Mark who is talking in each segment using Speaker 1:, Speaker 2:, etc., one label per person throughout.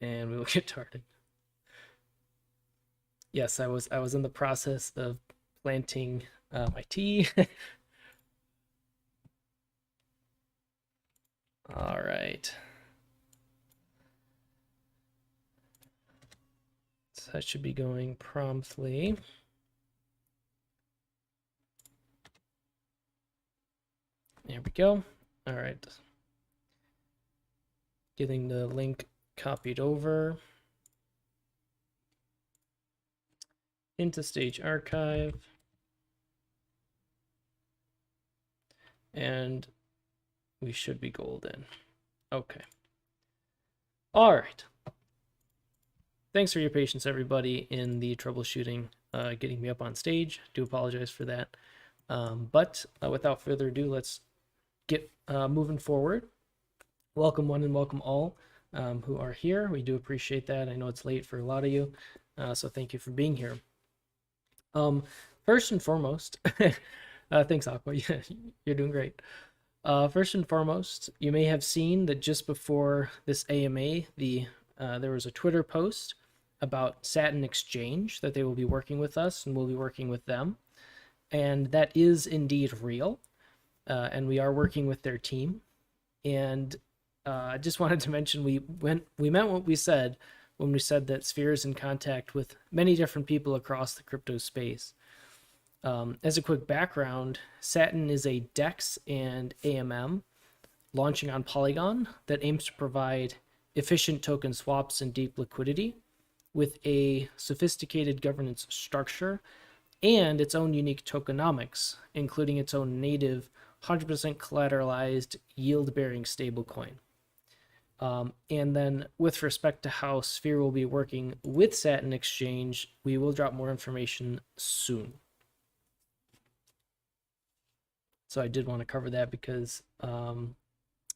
Speaker 1: and we will get started. Yes, I was in the process of planting my tea. All right. So that should be going promptly. There we go. All right. Getting the link copied over into Stage Archive. And we should be golden. Okay. All right. Thanks for your patience, everybody, in the troubleshooting getting me up on stage. Do apologize for that. But without further ado, let's get moving forward. Welcome one and welcome all who are here. We do appreciate that. I know it's late for a lot of you, so thank you for being here. First and foremost, thanks, Aqua. Yeah, you're doing great. First and foremost, you may have seen that just before this AMA, there was a Twitter post about Satin Exchange that they will be working with us and we'll be working with them. And that is indeed real. And we are working with their team. And I just wanted to mention we meant what we said when we said that Sphere is in contact with many different people across the crypto space. As a quick background, Satin is a DEX and AMM launching on Polygon that aims to provide efficient token swaps and deep liquidity with a sophisticated governance structure and its own unique tokenomics, including its own native 100% collateralized yield-bearing stablecoin. And then with respect to how Sphere will be working with Satin Exchange, we will drop more information soon. So I did want to cover that because I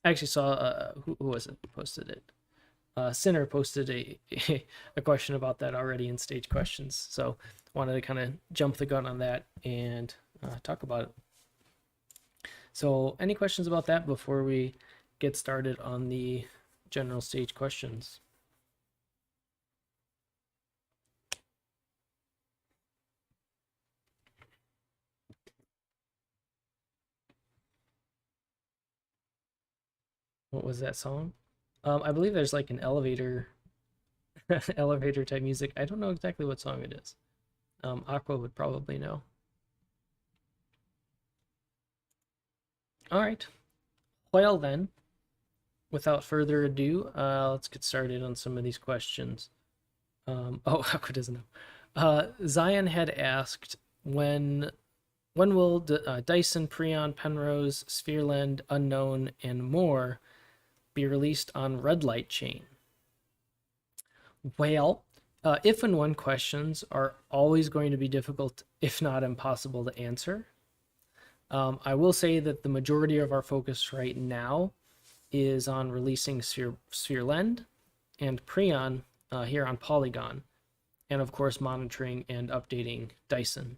Speaker 1: actually saw, who was it posted it? Sinner posted a question about that already in stage questions. So wanted to kind of jump the gun on that and talk about it. So any questions about that before we get started on the general stage questions? What was that song? I believe there's like an elevator elevator type music. I don't know exactly what song it is. Aqua would probably know. All right. Well then, without further ado, let's get started on some of these questions. Oh, Aqua doesn't know. Zion had asked when will Dyson, Preon, Penrose, Spherelend, Unknown, and more be released on Red Light Chain? Well, if and when questions are always going to be difficult, if not impossible to answer. I will say that the majority of our focus right now is on releasing Spherelend and Preon here on Polygon, and of course monitoring and updating Dyson.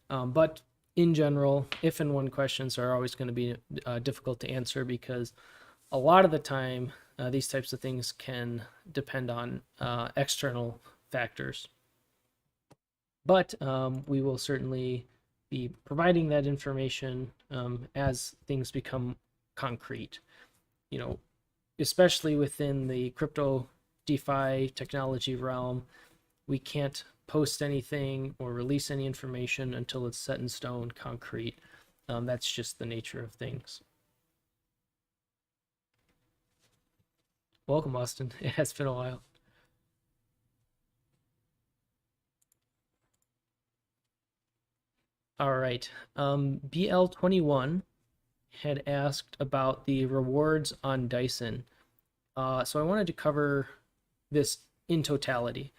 Speaker 1: But in general, if and when questions are always going to be difficult to answer because a lot of the time these types of things can depend on external factors. But we will certainly be providing that information as things become concrete. You know, especially within the crypto DeFi technology realm, we can't post anything or release any information until it's set in stone, concrete. That's just the nature of things. Welcome, Austin. It has been a while. All right. BL21 had asked about the rewards on Dyson. So I wanted to cover this in totality.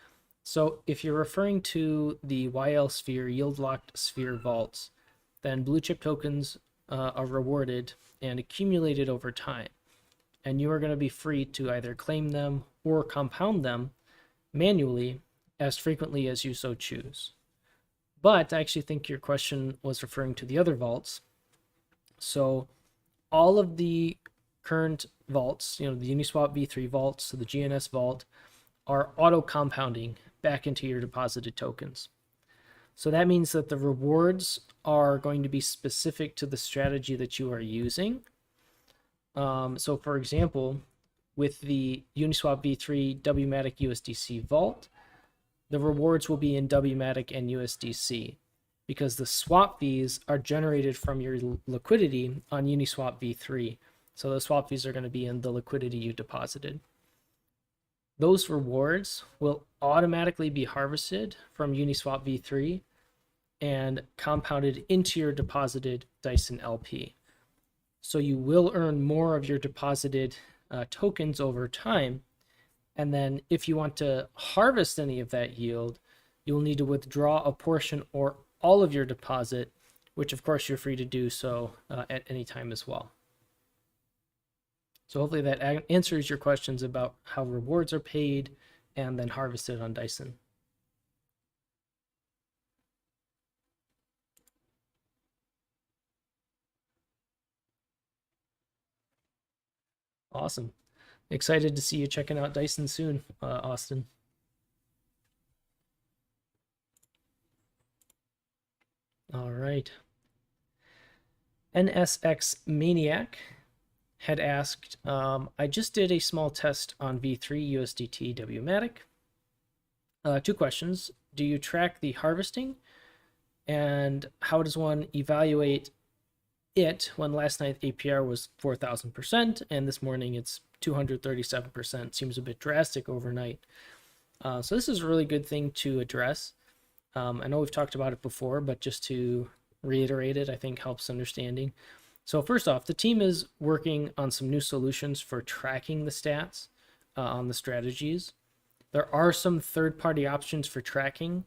Speaker 1: So if you're referring to the ylSPHERE yield-locked Sphere vaults, then blue chip tokens are rewarded and accumulated over time. And you are going to be free to either claim them or compound them manually as frequently as you so choose. But I actually think your question was referring to the other vaults. So all of the current vaults, the Uniswap v3 vaults, the GNS vault, are auto compounding back into your deposited tokens. So that means that the rewards are going to be specific to the strategy that you are using. So for example, with the Uniswap v3 WMATIC USDC vault, the rewards will be in WMATIC and USDC because the swap fees are generated from your liquidity on Uniswap v3. So the swap fees are going to be in the liquidity you deposited. Those rewards will automatically be harvested from Uniswap v3 and compounded into your deposited Dyson LP. So you will earn more of your deposited tokens over time. And then if you want to harvest any of that yield, you'll need to withdraw a portion or all of your deposit, which of course you're free to do so at any time as well. So hopefully that answers your questions about how rewards are paid and then harvested on Dyson. Awesome. Excited to see you checking out Dyson soon, Austin. All right. NSX Maniac had asked, I just did a small test on V3 USDT WMATIC. 2 questions. Do you track the harvesting? And how does one evaluate it when last night APR was 4,000% and this morning it's 237%? Seems a bit drastic overnight. So this is a really good thing to address. I know we've talked about it before, but just to reiterate it, I think helps understanding. So first off, the team is working on some new solutions for tracking the stats on the strategies. There are some third-party options for tracking.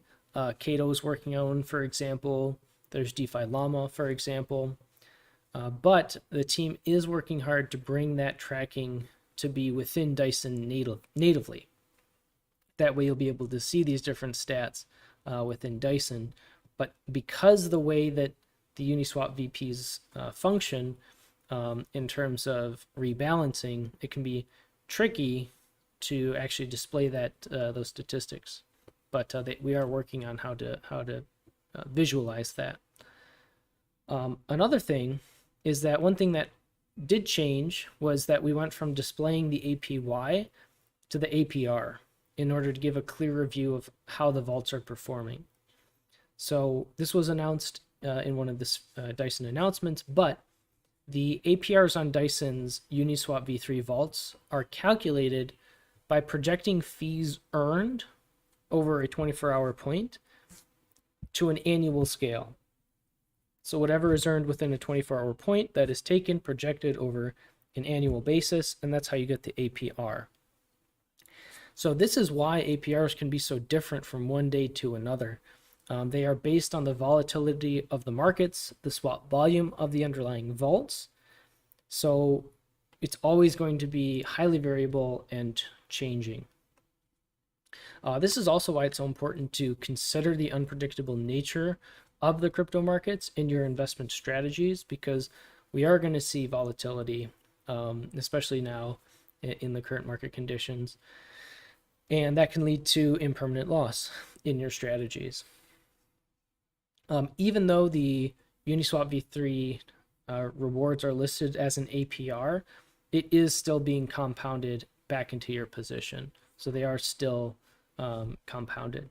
Speaker 1: Cato is working on, for example. There's DeFi Llama, for example. But the team is working hard to bring that tracking to be within Dyson natively. That way you'll be able to see these different stats within Dyson. But because the way that the Uniswap VPs function in terms of rebalancing, it can be tricky to actually display that those statistics. But we are working on how to visualize that. Another thing is that one thing that did change was that we went from displaying the APY to the APR in order to give a clearer view of how the vaults are performing. So this was announced in one of the Dyson announcements, but the APRs on Dyson's Uniswap v3 vaults are calculated by projecting fees earned over a 24-hour point to an annual scale. So whatever is earned within a 24-hour point, that is taken, projected over an annual basis, and that's how you get the APR. So this is why APRs can be so different from one day to another. They are based on the volatility of the markets, the swap volume of the underlying vaults. So it's always going to be highly variable and changing. This is also why it's so important to consider the unpredictable nature of the crypto markets in your investment strategies, because we are going to see volatility, especially now in the current market conditions. And that can lead to impermanent loss in your strategies. Even though the Uniswap v3 rewards are listed as an APR, it is still being compounded back into your position. So they are still compounded.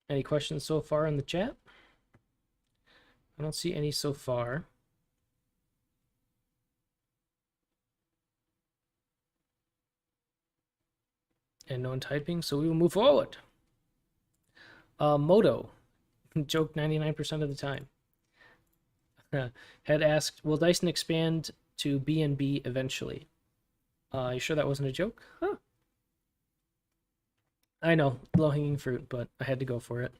Speaker 1: Any questions so far in the chat? I don't see any so far. And no one typing, so we will move forward. Moto, joke 99% of the time, had asked, will Dyson expand to BNB eventually? You sure that wasn't a joke? Huh. I know, low-hanging fruit, but I had to go for it.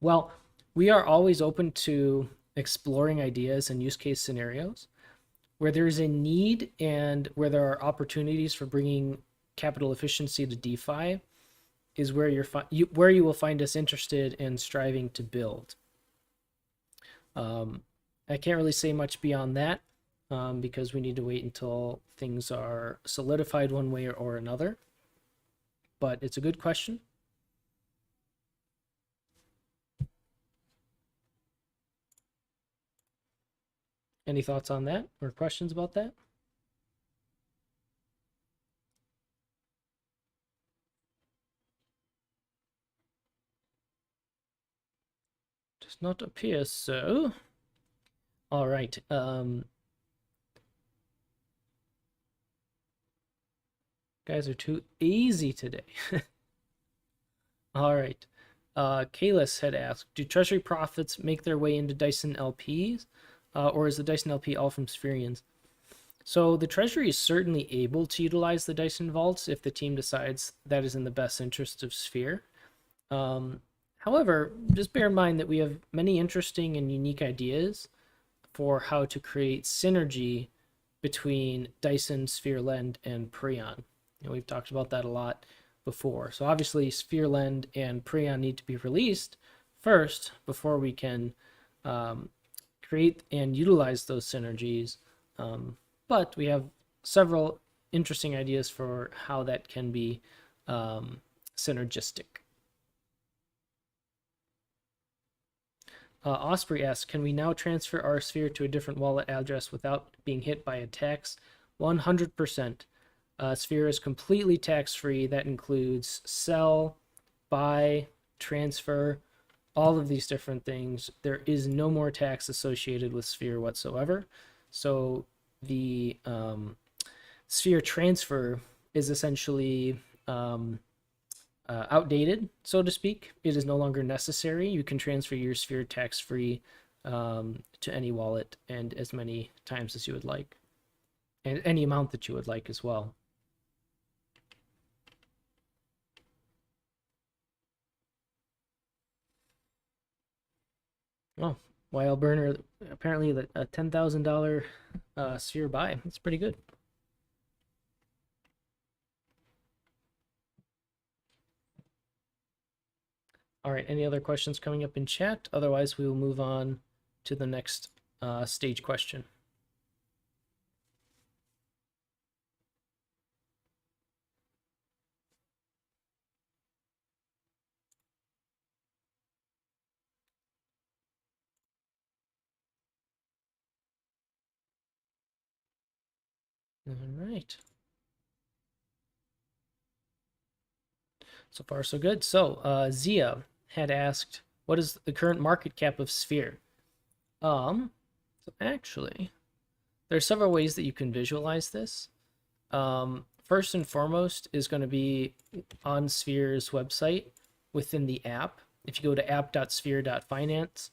Speaker 1: Well, we are always open to exploring ideas and use case scenarios. Where there is a need and where there are opportunities for bringing capital efficiency to DeFi is where you will find us interested in striving to build. I can't really say much beyond that because we need to wait until things are solidified one way or another. But it's a good question. Any thoughts on that or questions about that? Does not appear so. All right. Guys are too easy today. All right. Kalis had asked, do treasury profits make their way into Dyson LPs? Or is the Dyson LP all from Spherians? So the treasury is certainly able to utilize the Dyson vaults if the team decides that is in the best interest of Sphere. However, just bear in mind that we have many interesting and unique ideas for how to create synergy between Dyson, SphereLend, and Prion. We've talked about that a lot before. So obviously SphereLend and Prion need to be released first before we can create and utilize those synergies. But we have several interesting ideas for how that can be synergistic. Osprey asks, can we now transfer our Sphere to a different wallet address without being hit by a tax? 100%. Sphere is completely tax-free. That includes sell, buy, transfer, all of these different things. There is no more tax associated with Sphere whatsoever. So the Sphere transfer is essentially outdated, so to speak. It is no longer necessary. You can transfer your Sphere tax-free to any wallet and as many times as you would like, and any amount that you would like as well. Oh, ylSPHERE, apparently a $10,000 Sphere buy. That's pretty good. All right, any other questions coming up in chat? Otherwise, we will move on to the next stage question. All right. So far, so good. So Zia had asked, what is the current market cap of Sphere? So actually, there are several ways that you can visualize this. First and foremost is going to be on Sphere's website within the app. If you go to app.sphere.finance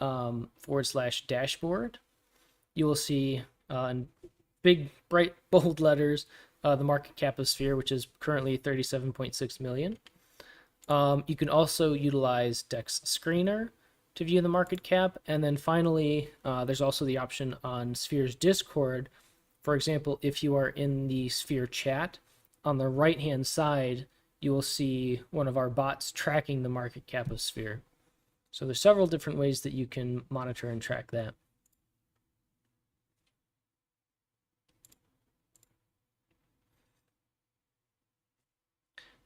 Speaker 1: /dashboard, you will see in big, bright, bold letters the market cap of Sphere, which is currently 37.6 million. You can also utilize Dex Screener to view the market cap. And then finally, there's also the option on Sphere's Discord. For example, if you are in the Sphere chat, on the right-hand side, you will see one of our bots tracking the market cap of Sphere. So there's several different ways that you can monitor and track that.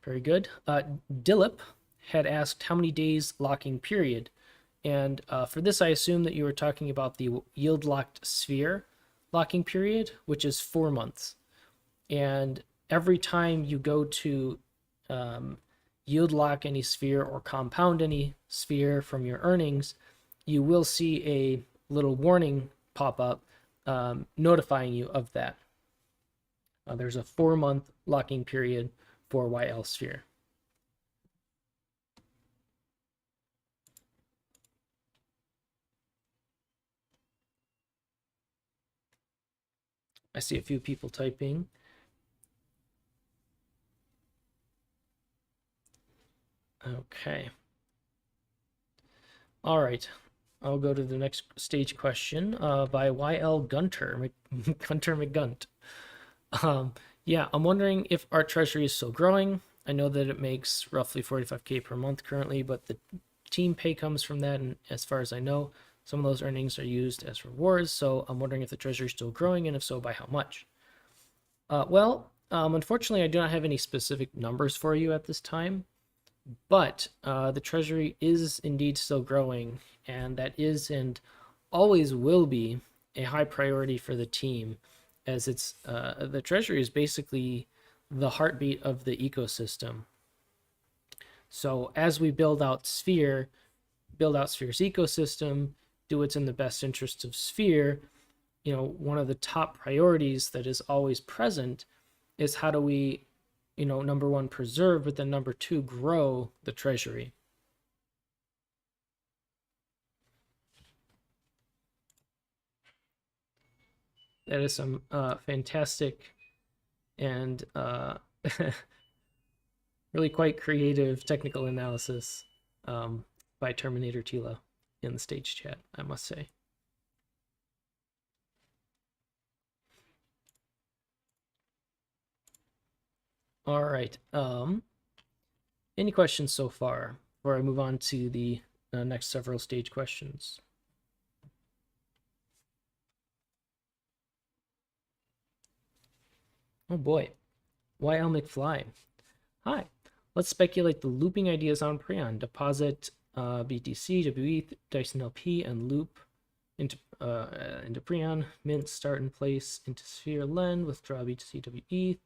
Speaker 1: Very good. Dillip had asked how many days locking period. And for this, I assume that you were talking about the yield locked Sphere locking period, which is 4 months. And every time you go to yield lock any Sphere or compound any Sphere from your earnings, you will see a little warning pop up notifying you of that. There's a 4-month locking period for ylSPHERE. I see a few people typing. Okay. All right. I'll go to the next stage question by YL Gunter, Gunter McGunt. Yeah, I'm wondering if our treasury is still growing. I know that it makes roughly 45K per month currently, but the team pay comes from that, and as far as I know. Some of those earnings are used as rewards, so I'm wondering if the treasury is still growing, and if so, by how much? Unfortunately, I do not have any specific numbers for you at this time, but the treasury is indeed still growing, and that is and always will be a high priority for the team, as it's the treasury is basically the heartbeat of the ecosystem. So as we build out Sphere, build out Sphere's ecosystem, do what's in the best interest of Sphere, one of the top priorities that is always present is how do we, number one, preserve, but then number two, grow the treasury. That is some fantastic and really quite creative technical analysis by Terminator Tila in the stage chat, I must say. All right. Any questions so far before I move on to the next several stage questions? Oh boy. YL McFly. Hi. Let's speculate the looping ideas on Prion. Deposit BTC, WETH, Dyson LP, and loop into Prion. Mint, start in place into Sphere Lend, withdraw BTC, WETH.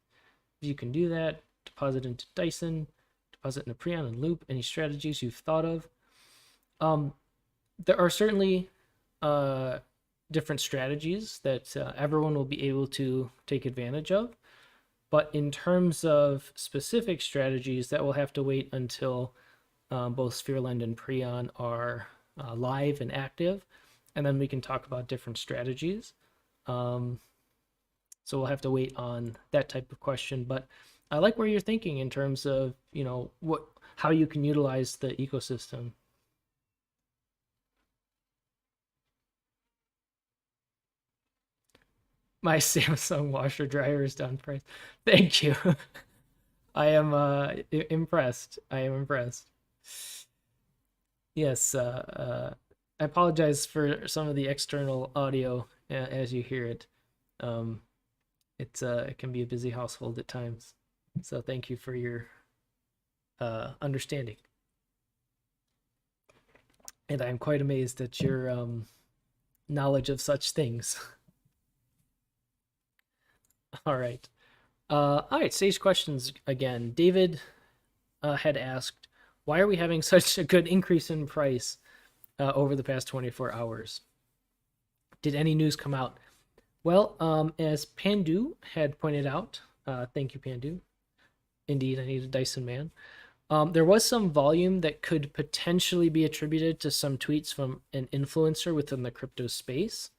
Speaker 1: If you can do that, deposit into Dyson, deposit into Prion, and loop. Any strategies you've thought of? There are certainly different strategies that everyone will be able to take advantage of. But in terms of specific strategies, that will have to wait until both SphereLend and Prion are live and active, and then we can talk about different strategies. So we'll have to wait on that type of question. But I like where you're thinking in terms of, how you can utilize the ecosystem. My Samsung washer dryer is done price. Thank you. I am impressed. I am impressed. Yes, I apologize for some of the external audio as you hear it. It can be a busy household at times, so thank you for your understanding. And I am quite amazed at your knowledge of such things. All right. Stage questions again. David had asked, why are we having such a good increase in price over the past 24 hours? Did any news come out? Well, as Pandu had pointed out, thank you, Pandu. Indeed, I need a Dyson man. There was some volume that could potentially be attributed to some tweets from an influencer within the crypto space.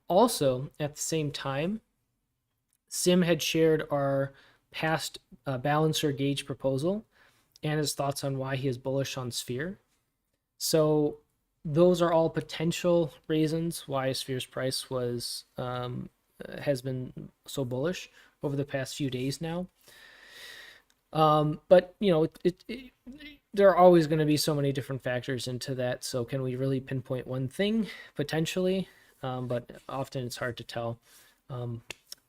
Speaker 1: Also, at the same time, Sim had shared our past balancer gauge proposal and his thoughts on why he is bullish on Sphere. So those are all potential reasons why Sphere's price has been so bullish over the past few days now. But there are always going to be so many different factors into that. So can we really pinpoint one thing? Potentially, but often it's hard to tell.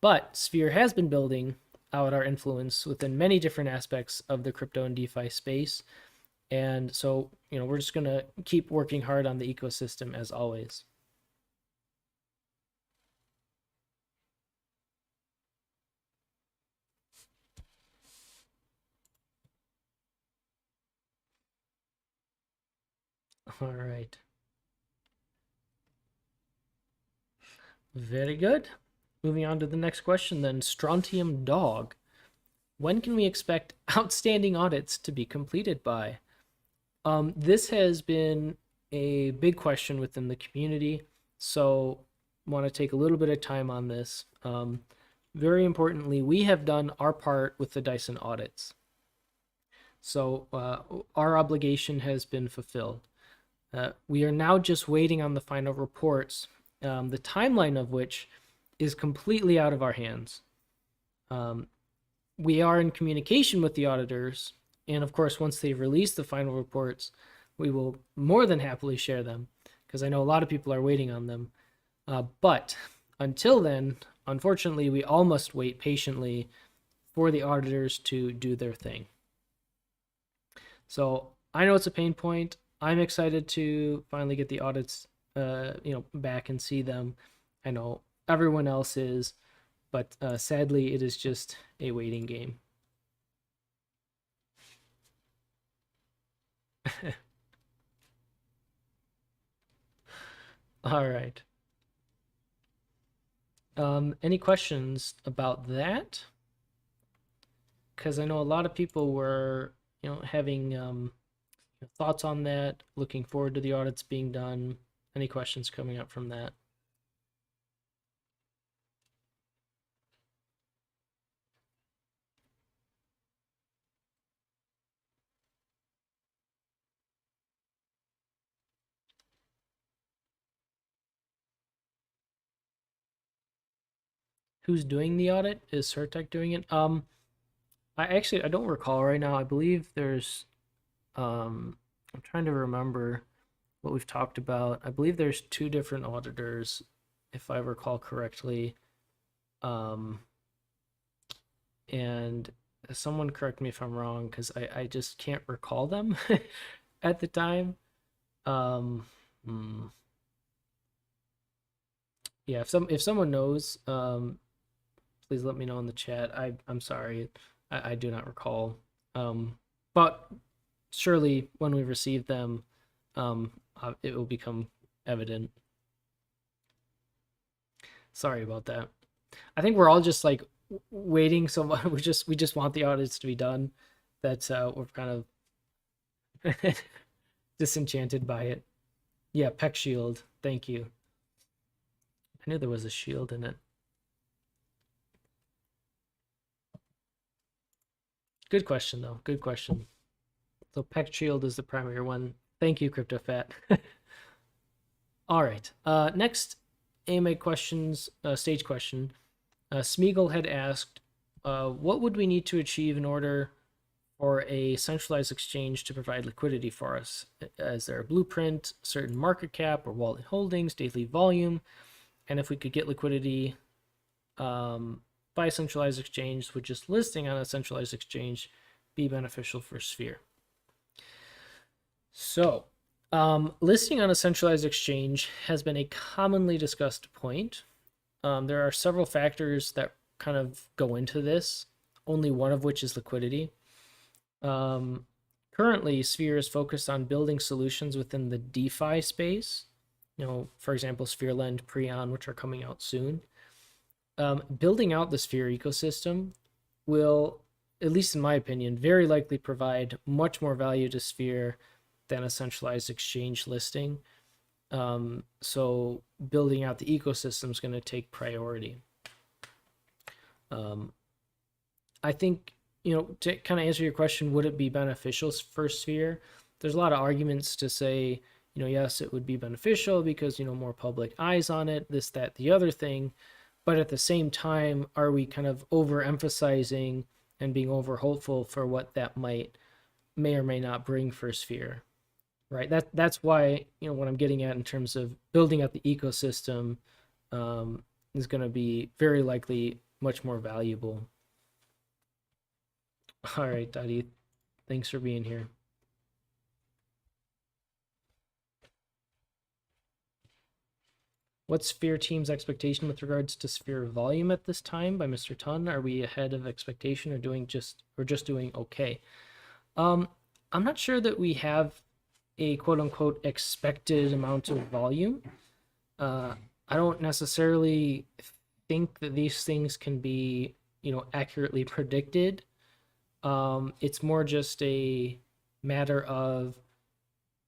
Speaker 1: But Sphere has been building out our influence within many different aspects of the crypto and DeFi space. And so, we're just going to keep working hard on the ecosystem as always. All right. Very good. Moving on to the next question then. Strontium Dog. When can we expect outstanding audits to be completed by? This has been a big question within the community, so I want to take a little bit of time on this. Very importantly, we have done our part with the Dyson audits. So our obligation has been fulfilled. We are now just waiting on the final reports, the timeline of which is completely out of our hands. We are in communication with the auditors, and of course, once they release the final reports, we will more than happily share them, because I know a lot of people are waiting on them. But until then, unfortunately, we all must wait patiently for the auditors to do their thing. So I know it's a pain point. I'm excited to finally get the audits, back and see them. I know everyone else is, but sadly, it is just a waiting game. All right. Any questions about that? Because I know a lot of people were, having thoughts on that, looking forward to the audits being done. Any questions coming up from that? Who's doing the audit? Is Certec doing it? I don't recall right now. I believe there's I'm trying to remember what we've talked about. I believe there's two different auditors, if I recall correctly. Um, and someone correct me if I'm wrong, because I just can't recall them at the time. Um, hmm. Yeah, if someone knows, please let me know in the chat. I'm sorry, I do not recall. But surely when we receive them, it will become evident. Sorry about that. I think we're all just like waiting so much. We just want the audits to be done. That we're kind of disenchanted by it. Yeah, Peck Shield. Thank you. I knew there was a shield in it. Good question though. Good question. So Peck Shield is the primary one. Thank you, CryptoFat. All right. Next AMA questions, stage question. Smeagol had asked, what would we need to achieve in order for a centralized exchange to provide liquidity for us? Is there a blueprint, certain market cap or wallet holdings, daily volume? And if we could get liquidity by a centralized exchange, would just listing on a centralized exchange be beneficial for Sphere? So, listing on a centralized exchange has been a commonly discussed point. There are several factors that kind of go into this, only one of which is liquidity. Currently, Sphere is focused on building solutions within the DeFi space. For example, Sphere Lend, Preon, which are coming out soon. Building out the Sphere ecosystem will, at least in my opinion, very likely provide much more value to Sphere than a centralized exchange listing. So building out the ecosystem is going to take priority. I think, to kind of answer your question, would it be beneficial for Sphere? There's a lot of arguments to say, yes, it would be beneficial because, more public eyes on it, this, that, the other thing. But at the same time, are we kind of overemphasizing and being over hopeful for what that may or may not bring for Sphere? Right. That's why, what I'm getting at in terms of building out the ecosystem is going to be very likely much more valuable. All right, Dottie, thanks for being here. What's Sphere team's expectation with regards to Sphere volume at this time by Mr. Tun? Are we ahead of expectation or just doing okay? I'm not sure that we have a quote unquote expected amount of volume. I don't necessarily think that these things can be, accurately predicted. It's more just a matter of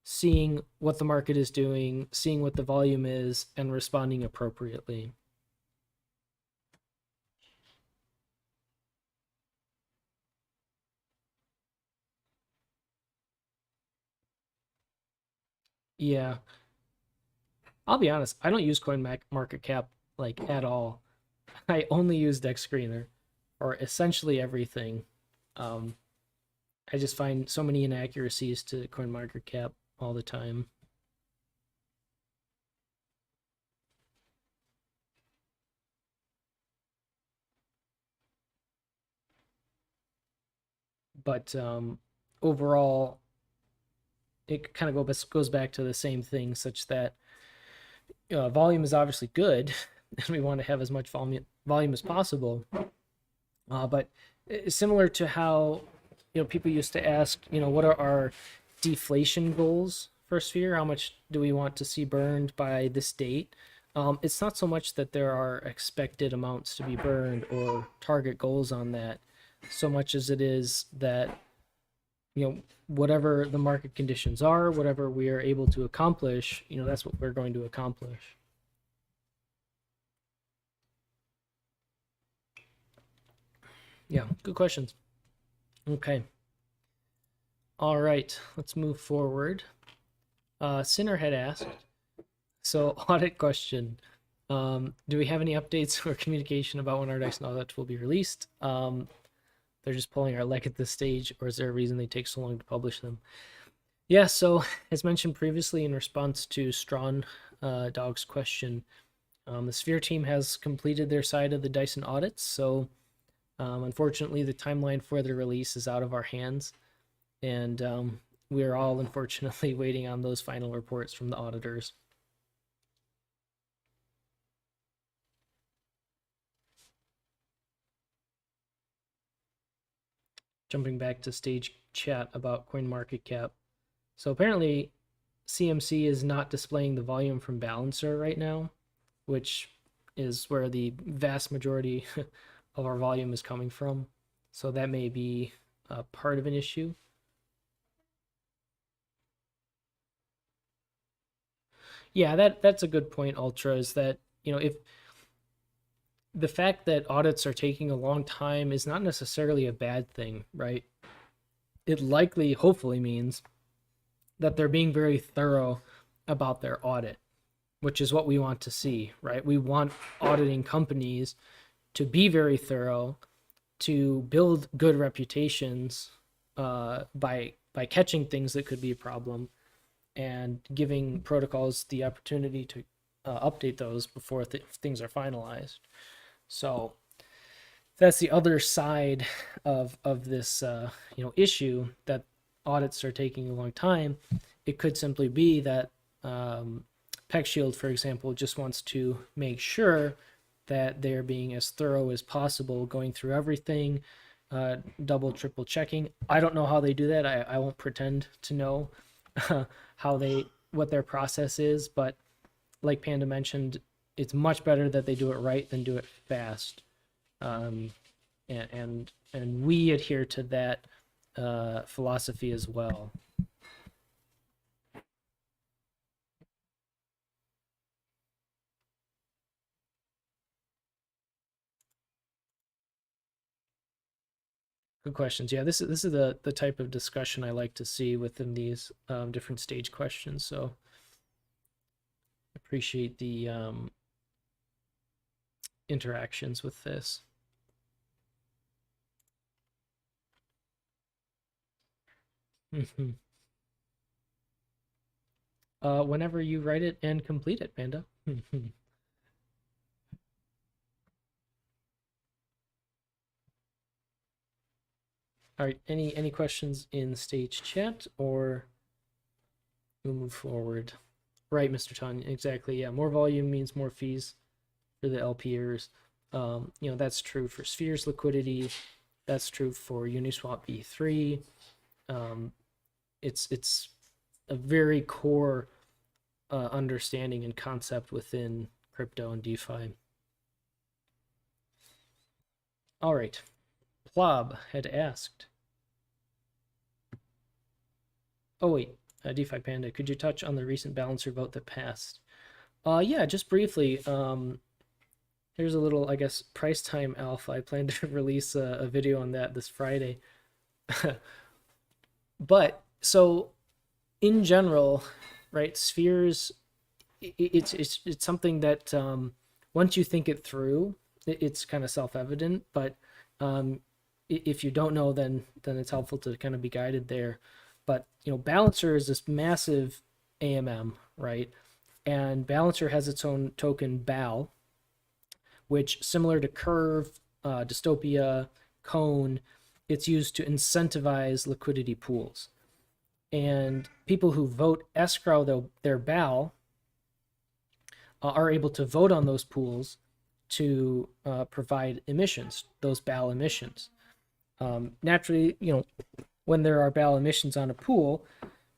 Speaker 1: seeing what the market is doing, seeing what the volume is, and responding appropriately. Yeah, I'll be honest, I don't use CoinMarketCap like at all. I only use Dex Screener for essentially everything. I just find so many inaccuracies to CoinMarketCap all the time. but overall, it kind of goes back to the same thing, such that volume is obviously good, and we want to have as much volume as possible. But similar to how people used to ask, what are our deflation goals for Sphere? How much do we want to see burned by this date? It's not so much that there are expected amounts to be burned or target goals on that, so much as it is that whatever the market conditions are, whatever we are able to accomplish, that's what we're going to accomplish. Yeah, good questions. Okay. All right, let's move forward. Sinner had asked, so audit question. Do we have any updates or communication about when our Dyson audits will be released? They're just pulling our leg at this stage, or is there a reason they take so long to publish them? Yeah, so as mentioned previously in response to Strawn Dog's question, the Sphere team has completed their side of the Dyson audits, so unfortunately the timeline for the release is out of our hands, and we are all unfortunately waiting on those final reports from the auditors. Jumping back to stage chat about CoinMarketCap. So apparently CMC is not displaying the volume from Balancer right now, which is where the vast majority of our volume is coming from. So that may be part of an issue. Yeah, that's a good point, Ultra, is that, if the fact that audits are taking a long time is not necessarily a bad thing, right? It likely, hopefully, means that they're being very thorough about their audit, which is what we want to see, right? We want auditing companies to be very thorough, to build good reputations by catching things that could be a problem and giving protocols the opportunity to update those before things are finalized. So that's the other side of this issue, that audits are taking a long time. It could simply be that PeckShield, for example, just wants to make sure that they're being as thorough as possible, going through everything, double, triple checking. I don't know how they do that. I won't pretend to know what their process is, but like Panda mentioned, it's much better that they do it right than do it fast. And we adhere to that philosophy as well. Good questions. Yeah, this is the type of discussion I like to see within these different stage questions. So appreciate the interactions with this. Whenever you write it and complete it, Panda. All right, any questions in stage chat, or we'll move forward? Right, Mr. Tan, exactly. Yeah, more volume means more fees for the LPers. That's true for Sphere's liquidity. That's true for Uniswap V3. It's a very core understanding and concept within crypto and DeFi. All right, Plob had asked. Oh wait, DeFi Panda, could you touch on the recent balancer vote that passed? Yeah, just briefly. Here's a little, I guess, price time alpha. I plan to release a video on that this Friday. But so in general, right, spheres, it's something that once you think it through, it's kind of self-evident. But if you don't know, then it's helpful to kind of be guided there. But Balancer is this massive AMM, right? And Balancer has its own token BAL, which, similar to Curve, Dystopia, Cone, it's used to incentivize liquidity pools. And people who vote escrow their BAL are able to vote on those pools to provide emissions, those BAL emissions. Naturally, when there are BAL emissions on a pool,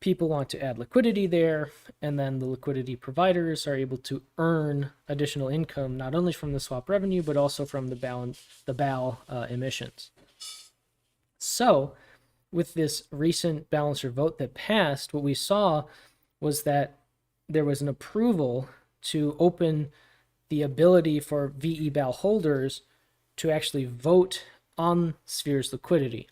Speaker 1: people want to add liquidity there, and then the liquidity providers are able to earn additional income, not only from the swap revenue, but also from the BAL emissions. So with this recent balancer vote that passed, what we saw was that there was an approval to open the ability for VE-BAL holders to actually vote on Sphere's liquidity.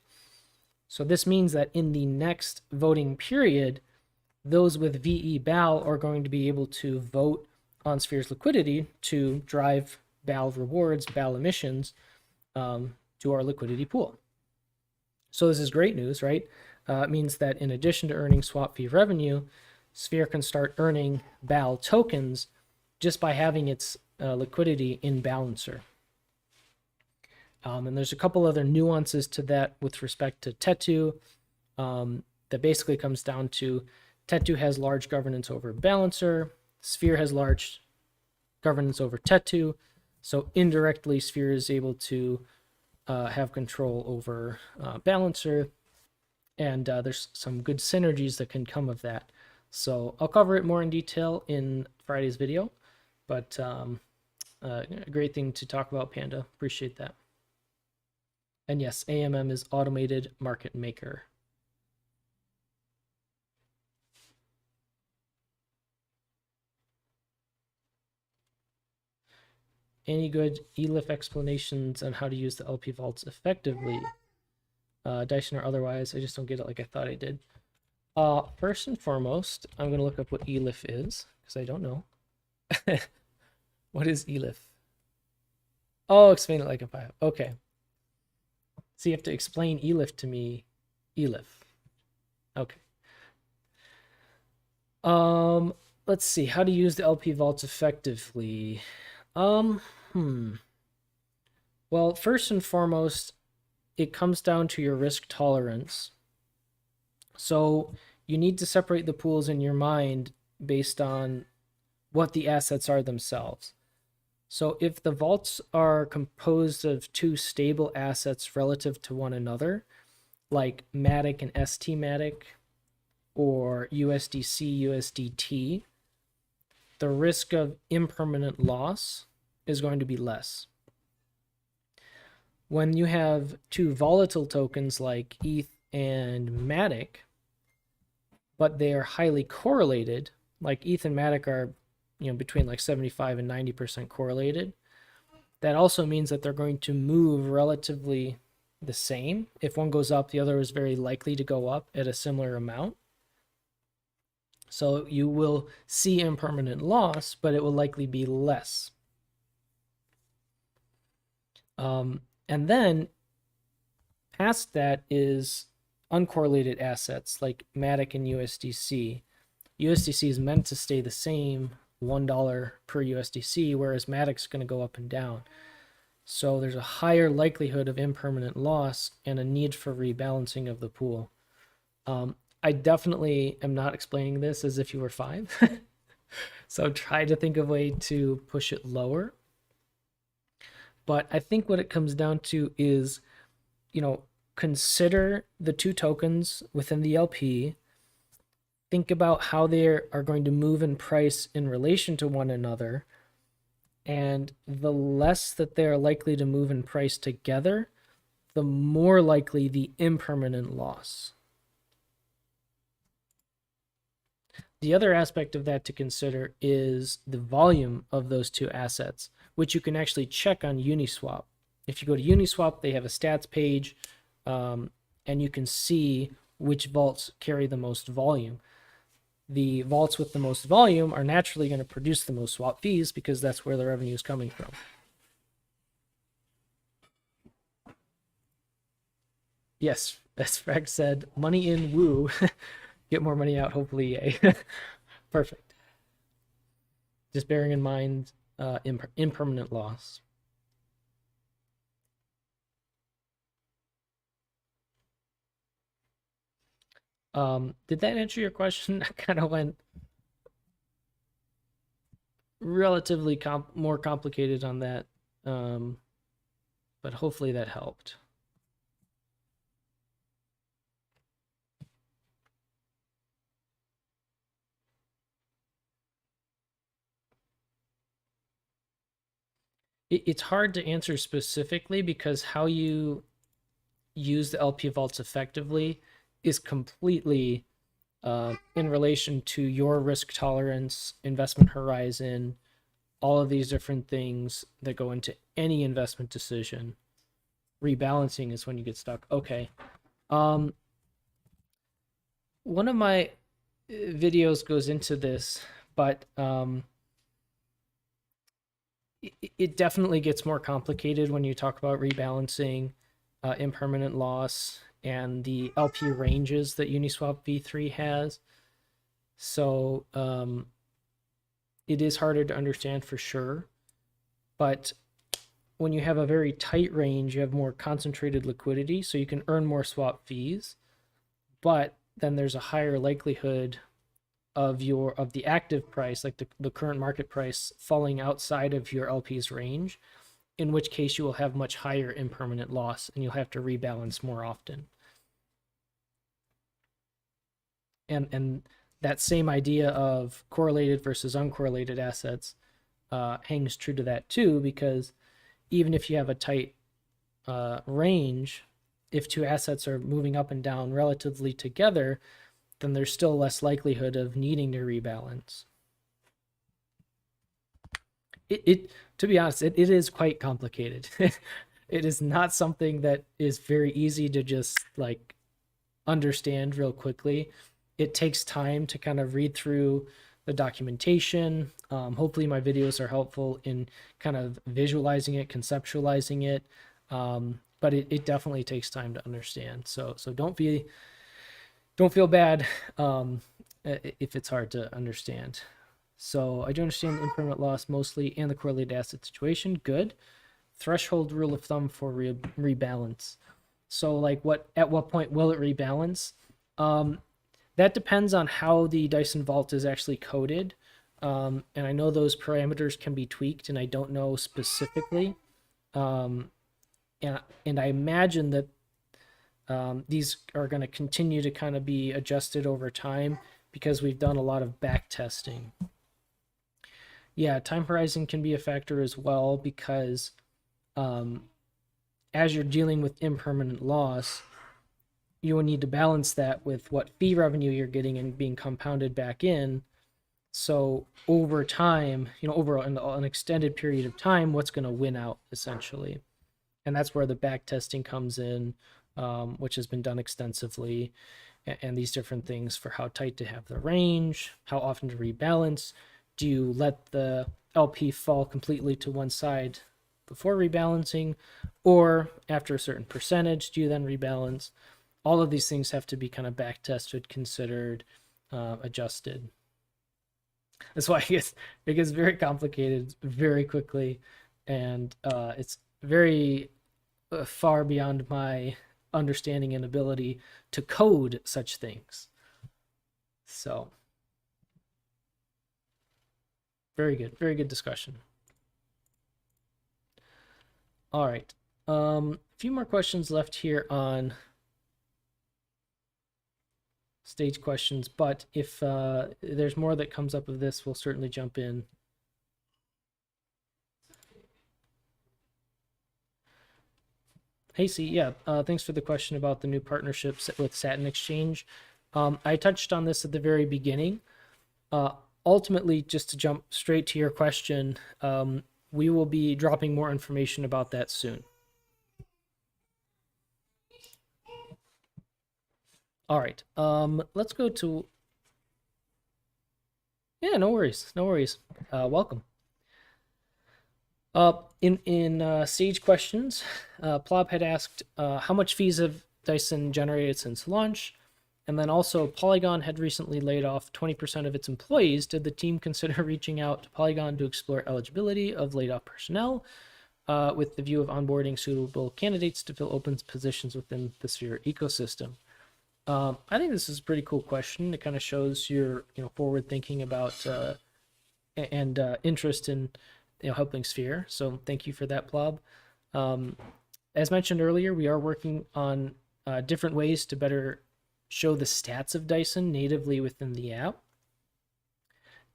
Speaker 1: So this means that in the next voting period, those with VE-BAL are going to be able to vote on Sphere's liquidity to drive BAL rewards, BAL emissions to our liquidity pool. So this is great news, right? It means that in addition to earning swap fee revenue, Sphere can start earning BAL tokens just by having its liquidity in Balancer. And there's a couple other nuances to that with respect to Tetu that basically comes down to Tetu has large governance over Balancer, Sphere has large governance over Tetu, so indirectly Sphere is able to have control over Balancer, and there's some good synergies that can come of that. So I'll cover it more in detail in Friday's video, but a great thing to talk about, Panda. Appreciate that. And yes, AMM is Automated Market Maker. Any good ylif explanations on how to use the LP vaults effectively? Dyson or otherwise, I just don't get it like I thought I did. First and foremost, I'm going to look up what ylif is, because I don't know. What is ylif? Oh, explain it like a file. Okay. So you have to explain ylif to me. ylif. Okay. Let's see. How to use the LP vaults effectively. Well, first and foremost, it comes down to your risk tolerance. So you need to separate the pools in your mind based on what the assets are themselves. So if the vaults are composed of two stable assets relative to one another, like Matic and ST-Matic, or USDC, USDT, the risk of impermanent loss is going to be less. When you have two volatile tokens like ETH and Matic, but they are highly correlated, like ETH and Matic are between like 75 and 90% correlated, that also means that they're going to move relatively the same. If one goes up, the other is very likely to go up at a similar amount. So you will see impermanent loss, but it will likely be less. And then past that is uncorrelated assets like Matic and USDC. USDC is meant to stay the same, $1 per USDC, whereas Matic's going to go up and down. So there's a higher likelihood of impermanent loss and a need for rebalancing of the pool. I definitely am not explaining this as if you were 5. So try to think of a way to push it lower. But I think what it comes down to is, consider the two tokens within the LP. Think about how they are going to move in price in relation to one another. And the less that they're likely to move in price together, the more likely the impermanent loss. The other aspect of that to consider is the volume of those two assets, which you can actually check on Uniswap. If you go to Uniswap, they have a stats page, and you can see which vaults carry the most volume. The vaults with the most volume are naturally going to produce the most swap fees because that's where the revenue is coming from. Yes, as Frag said, money in, woo. Get more money out, hopefully, yay. Perfect. Just bearing in mind impermanent loss. Did that answer your question? I kind of went relatively more complicated on that, um, but hopefully that helped. It's hard to answer specifically because how you use the LP vaults effectively is completely in relation to your risk tolerance, investment horizon, all of these different things that go into any investment decision. Rebalancing is when you get stuck. Okay. Um, One of my videos goes into this, but it definitely gets more complicated when you talk about rebalancing, impermanent loss, and the LP ranges that Uniswap v3 has. So it is harder to understand for sure. But when you have a very tight range, you have more concentrated liquidity, so you can earn more swap fees. But then there's a higher likelihood of the active price, like the current market price, falling outside of your LP's range, in which case you will have much higher impermanent loss and you'll have to rebalance more often. And that same idea of correlated versus uncorrelated assets hangs true to that too, because even if you have a tight range, if two assets are moving up and down relatively together, then there's still less likelihood of needing to rebalance. To be honest, it is quite complicated. It is not something that is very easy to just like understand real quickly. It takes time to kind of read through the documentation. Hopefully my videos are helpful in kind of visualizing it, conceptualizing it. But it definitely takes time to understand. So don't feel bad if it's hard to understand. So I do understand the impermanent loss mostly and the correlated asset situation. Good. Threshold rule of thumb for rebalance. So like at what point will it rebalance? That depends on how the Dyson vault is actually coded. And I know those parameters can be tweaked, and I don't know specifically. And I imagine that these are going to continue to kind of be adjusted over time because we've done a lot of back testing. Yeah, time horizon can be a factor as well because as you're dealing with impermanent loss, you will need to balance that with what fee revenue you're getting and being compounded back in. So over time, over an extended period of time, what's going to win out essentially? And that's where the back testing comes in, which has been done extensively, and these different things for how tight to have the range, how often to rebalance. Do you let the LP fall completely to one side before rebalancing, or after a certain percentage, do you then rebalance? All of these things have to be kind of back tested, considered, adjusted. That's why it gets very complicated very quickly, and it's very far beyond my understanding and ability to code such things. So very good discussion. All right, a few more questions left here on stage questions, but if there's more that comes up of this, we'll certainly jump in. Hey, C, yeah, thanks for the question about the new partnerships with Satin Exchange. I touched on this at the very beginning. Ultimately, just to jump straight to your question, we will be dropping more information about that soon. All right, let's go to... Yeah, no worries. Welcome. In Sage questions, Plob had asked how much fees have Dyson generated since launch, and then also Polygon had recently laid off 20% of its employees. Did the team consider reaching out to Polygon to explore eligibility of laid off personnel with the view of onboarding suitable candidates to fill open positions within the Sphere ecosystem? I think this is a pretty cool question. It kind of shows your forward thinking about and interest in helping Sphere. So thank you for that, Blob. Um, as mentioned earlier, we are working on different ways to better show the stats of Dyson natively within the app.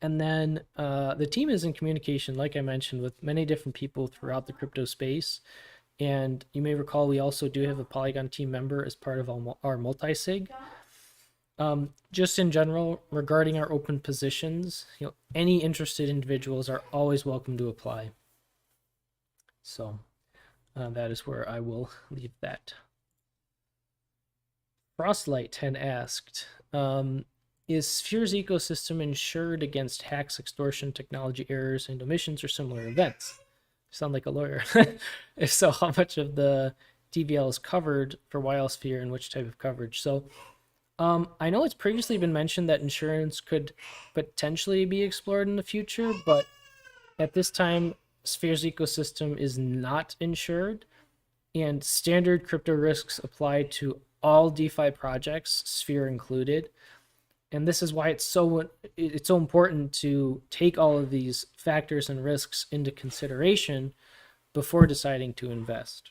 Speaker 1: And then the team is in communication, like I mentioned, with many different people throughout the crypto space. And you may recall we also do have a Polygon team member as part of our multi-sig. Just in general, regarding our open positions, any interested individuals are always welcome to apply. So that is where I will leave that. Frostlight had asked, is Sphere's ecosystem insured against hacks, extortion, technology errors, and omissions or similar events? Sound like a lawyer. If so, how much of the TVL is covered for ylSPHERE and which type of coverage? So I know it's previously been mentioned that insurance could potentially be explored in the future, but at this time, Sphere's ecosystem is not insured, and standard crypto risks apply to all DeFi projects, Sphere included. And this is why it's so important to take all of these factors and risks into consideration before deciding to invest.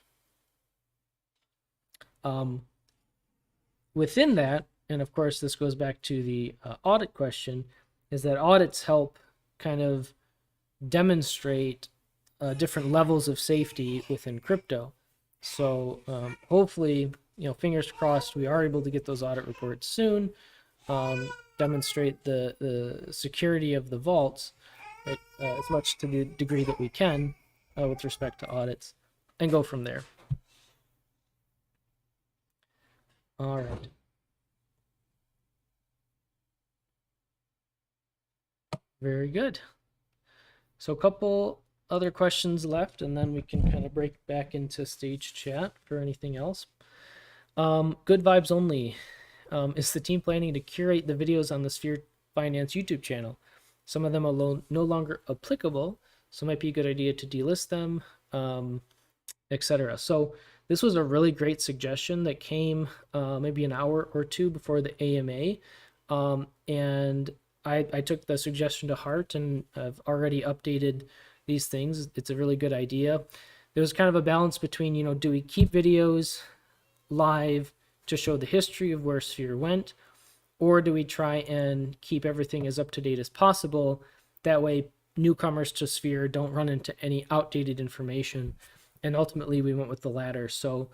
Speaker 1: Within that, and of course this goes back to the audit question, is that audits help kind of demonstrate different levels of safety within crypto. So hopefully, fingers crossed, we are able to get those audit reports soon. Demonstrate the security of the vaults, right, as much to the degree that we can with respect to audits, and go from there. All right. Very good. So a couple other questions left, and then we can kind of break back into stage chat for anything else. Good vibes only. Is the team planning to curate the videos on the Sphere Finance YouTube channel? Some of them are no longer applicable, so it might be a good idea to delist them, etc. So this was a really great suggestion that came maybe an hour or two before the AMA, and I took the suggestion to heart, and I've already updated these things. It's a really good idea. There was kind of a balance between, do we keep videos live to show the history of where Sphere went, or do we try and keep everything as up to date as possible? That way newcomers to Sphere don't run into any outdated information. And ultimately we went with the latter. So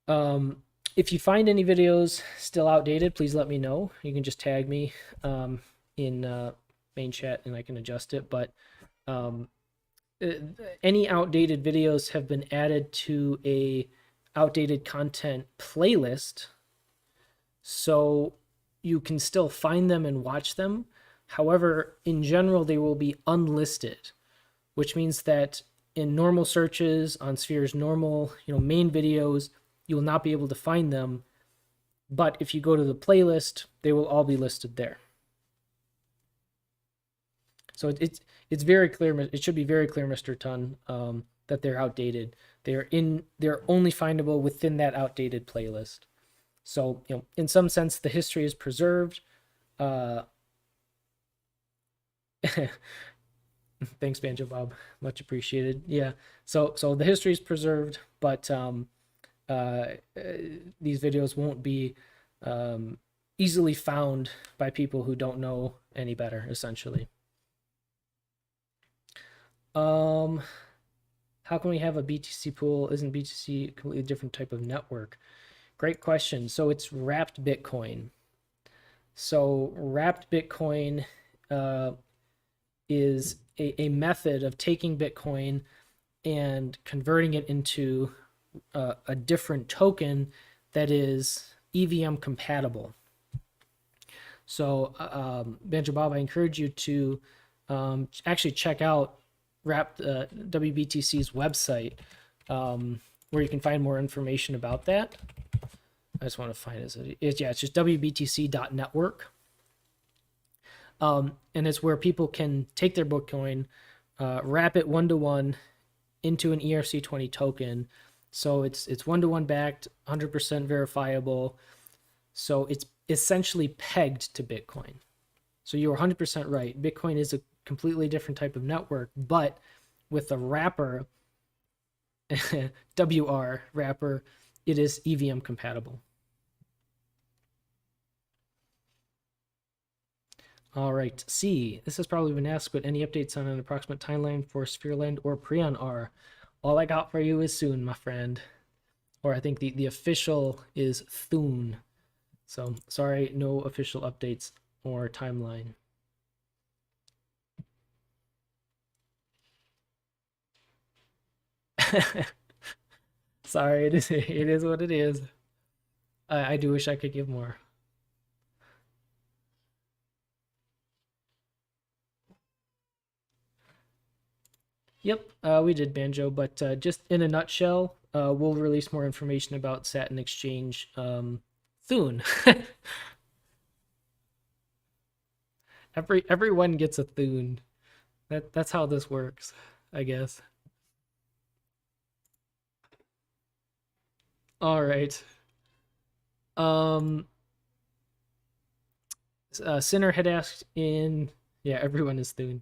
Speaker 1: if you find any videos still outdated, please let me know. You can just tag me in main chat and I can adjust it. But any outdated videos have been added to a outdated content playlist, so you can still find them and watch them. However, in general, they will be unlisted, which means that in normal searches on Sphere's normal, main videos, you will not be able to find them. But if you go to the playlist, they will all be listed there. So it's very clear. It should be very clear, Mr. Tun, that they're outdated. They're only findable within that outdated playlist. So, in some sense, the history is preserved. Thanks, Banjo Bob. Much appreciated. Yeah. So the history is preserved, but these videos won't be easily found by people who don't know any better, essentially. How can we have a BTC pool? Isn't BTC a completely different type of network? Great question. So it's wrapped Bitcoin. So wrapped Bitcoin is a method of taking Bitcoin and converting it into a different token that is EVM compatible. So Banjo Bob, I encourage you to actually check out WBTC's website, where you can find more information about that. I just want to find it. It's just wbtc.network. And it's where people can take their Bitcoin, wrap it one-to-one into an ERC20 token. So it's one-to-one backed, 100% verifiable. So it's essentially pegged to Bitcoin. So you're 100% right. Bitcoin is a completely different type of network, but with the wrapper, WR wrapper, it is EVM compatible. All right, C. This has probably been asked, but any updates on an approximate timeline for Sphereland or Prion R? All I got for you is soon, my friend. Or I think the official is Thun. So sorry, no official updates or timeline. Sorry, it is what it is. I do wish I could give more. Yep, we did Banjo, but just in a nutshell, we'll release more information about Satin Exchange soon. Everyone gets a Thun. That's how this works, I guess. All right. Um, Sinner had asked in, yeah, everyone is Thun.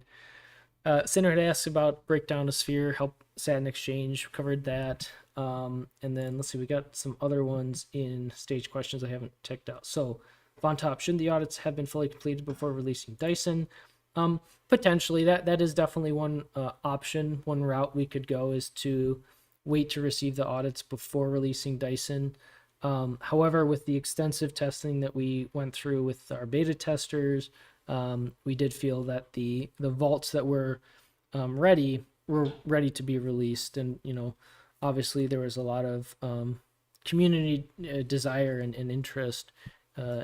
Speaker 1: Sinner had asked about breakdown of Sphere, help Satin Exchange, covered that. And then let's see, we got some other ones in stage questions I haven't checked out. So, Von Top, shouldn't the audits have been fully completed before releasing Dyson? Potentially, that is definitely one option. One route we could go is to wait to receive the audits before releasing Dyson. However, with the extensive testing that we went through with our beta testers, we did feel that the vaults that were ready were ready to be released, and obviously there was a lot of community desire and interest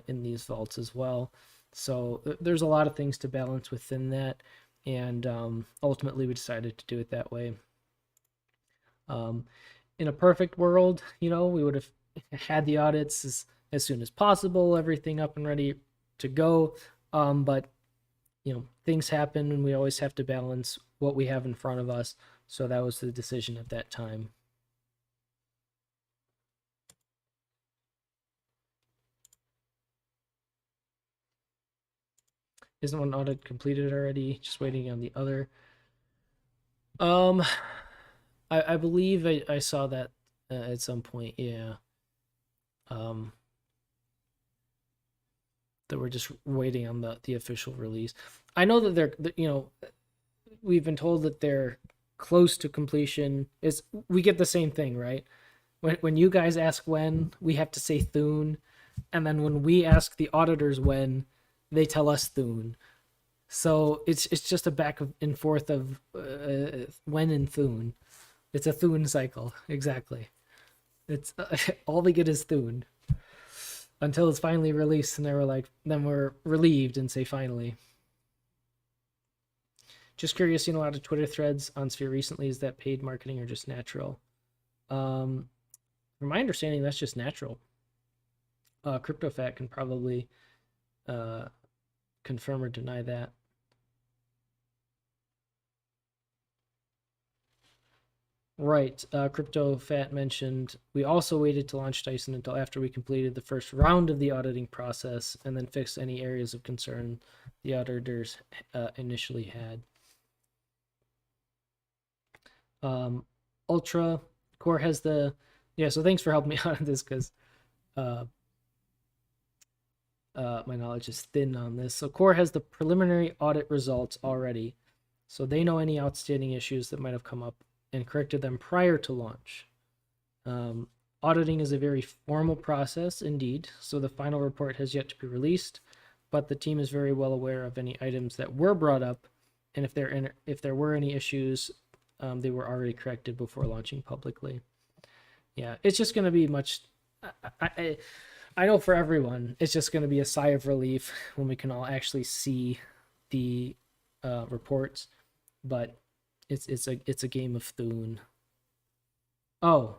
Speaker 1: in these vaults as well. So there's a lot of things to balance within that, and ultimately we decided to do it that way. In a perfect world, we would have had the audits as soon as possible, everything up and ready to go. But things happen, and we always have to balance what we have in front of us. So that was the decision at that time. Isn't one audit completed already? Just waiting on the other. I believe I saw that at some point. Yeah. That we're just waiting on the official release. I know that they're we've been told that they're close to completion. We get the same thing, right? When you guys ask when, we have to say Thun, and then when we ask the auditors when, they tell us Thun. So it's just a back and forth of when and Thun. It's a Thun cycle, exactly. It's all they get is Thun until it's finally released, and then we're relieved and say finally. Just curious, seen a lot of Twitter threads on Sphere recently. Is that paid marketing or just natural? From my understanding, that's just natural. CryptoFat can probably confirm or deny that. Right. CryptoFat mentioned we also waited to launch Dyson until after we completed the first round of the auditing process and then fixed any areas of concern the auditors initially had. Ultra Core has the so thanks for helping me out on this, because my knowledge is thin on this. So Core has the preliminary audit results already, so they know any outstanding issues that might have come up and corrected them prior to launch. Auditing is a very formal process indeed, so the final report has yet to be released, but the team is very well aware of any items that were brought up, and if there were any issues, they were already corrected before launching publicly. Yeah, it's just going to be much. I know for everyone, it's just going to be a sigh of relief when we can all actually see the reports, but it's a game of Thun. Oh,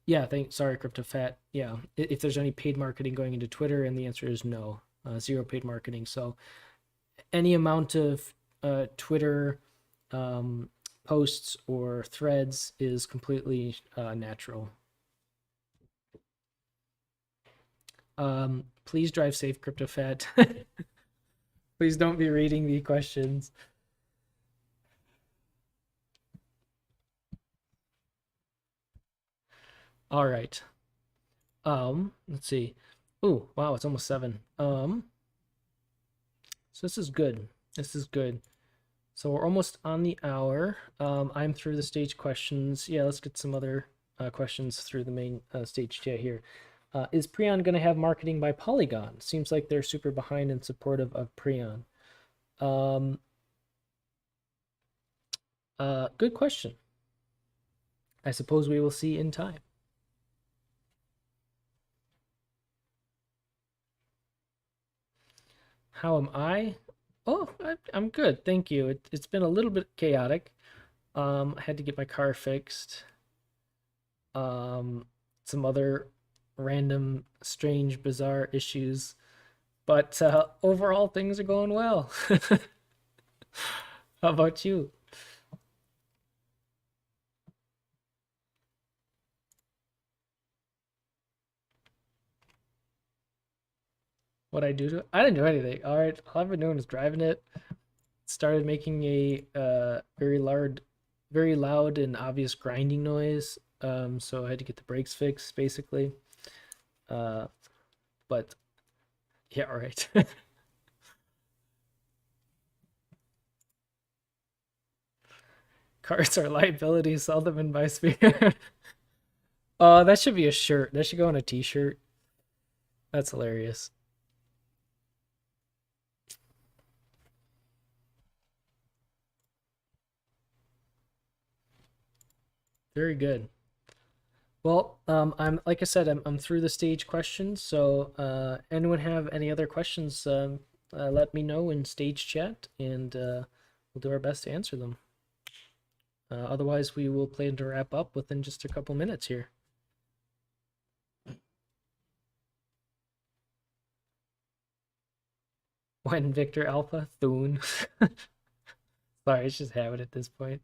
Speaker 1: yeah. Sorry, CryptoFat. Yeah, if there's any paid marketing going into Twitter, and the answer is no, zero paid marketing. So any amount of Twitter posts or threads is completely natural. Please drive safe, CryptoFat. Please don't be reading the questions. All right. Let's see. Oh, wow, it's almost 7. So this is good. This is good. So we're almost on the hour. I'm through the stage questions. Yeah, let's get some other questions through the main stage chat here. Is Prion going to have marketing by Polygon? Seems like they're super behind and supportive of Prion. Good question. I suppose we will see in time. How am I? Oh, I'm good. Thank you. It's been a little bit chaotic. I had to get my car fixed. Some other random, strange, bizarre issues. But overall, things are going well. How about you? What I do to it? I didn't do anything. All right, all I've been doing is driving it. Started making a very loud and obvious grinding noise. So I had to get the brakes fixed, basically. Uh, but yeah, all right. Cars are liabilities, sell them and buy sphere. That should be a shirt. That should go on a t-shirt. That's hilarious. Very good. Well, I'm like I said, I'm through the stage questions. So, anyone have any other questions? Let me know in stage chat, and we'll do our best to answer them. Otherwise, we will plan to wrap up within just a couple minutes here. When Victor Alpha Thune. Sorry, it's just habit at this point.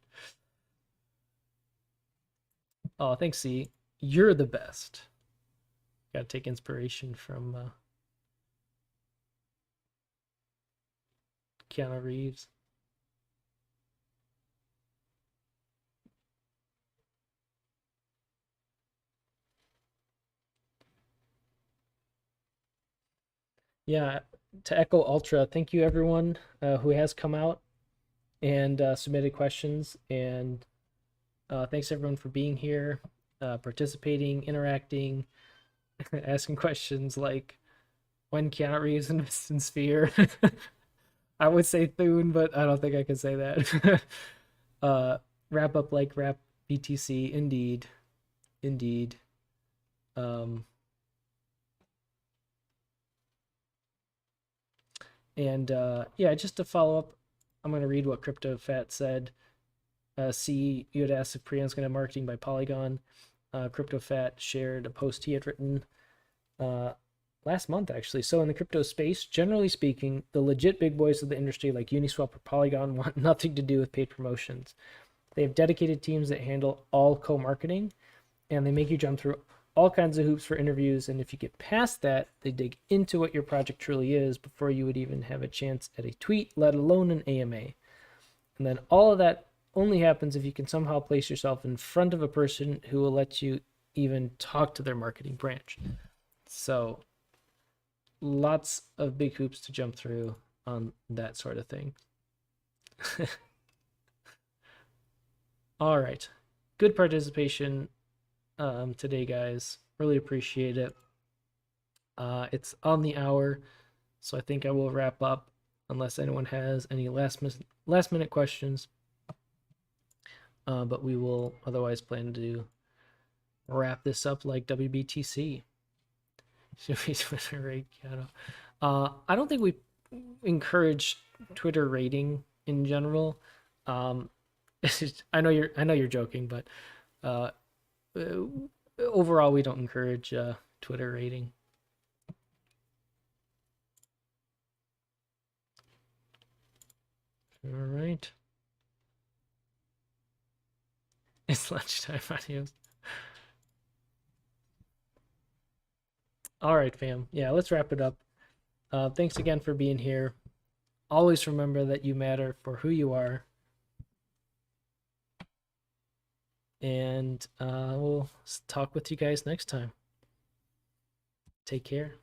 Speaker 1: Oh, thanks, C. You're the best. Gotta take inspiration from Keanu Reeves. Yeah, to echo Ultra, thank you everyone who has come out and submitted questions. And thanks everyone for being here, participating, interacting, asking questions like when Keanu Reeves in Sphere. I would say Thune, but I don't think I can say that. Wrap up like wrap BTC, indeed, indeed. Um, and yeah, just to follow up, I'm going to read what CryptoFat said. C, you had asked if Prion's going to have marketing by Polygon. CryptoFat shared a post he had written last month, actually. So in the crypto space, generally speaking, the legit big boys of the industry like Uniswap or Polygon want nothing to do with paid promotions. They have dedicated teams that handle all co-marketing, and they make you jump through all kinds of hoops for interviews. And if you get past that, they dig into what your project truly is before you would even have a chance at a tweet, let alone an AMA. And then all of that only happens if you can somehow place yourself in front of a person who will let you even talk to their marketing branch. So lots of big hoops to jump through on that sort of thing. All right. Good participation today, guys. Really appreciate it. It's on the hour, so I think I will wrap up unless anyone has any last minute questions. But we will otherwise plan to wrap this up like WBTC. Should we Twitter rate Kato? I don't think we encourage Twitter rating in general. I know you're joking, but overall we don't encourage Twitter rating. All right. It's lunchtime, adios. All right, fam. Yeah, let's wrap it up. Thanks again for being here. Always remember that you matter for who you are. And we'll talk with you guys next time. Take care.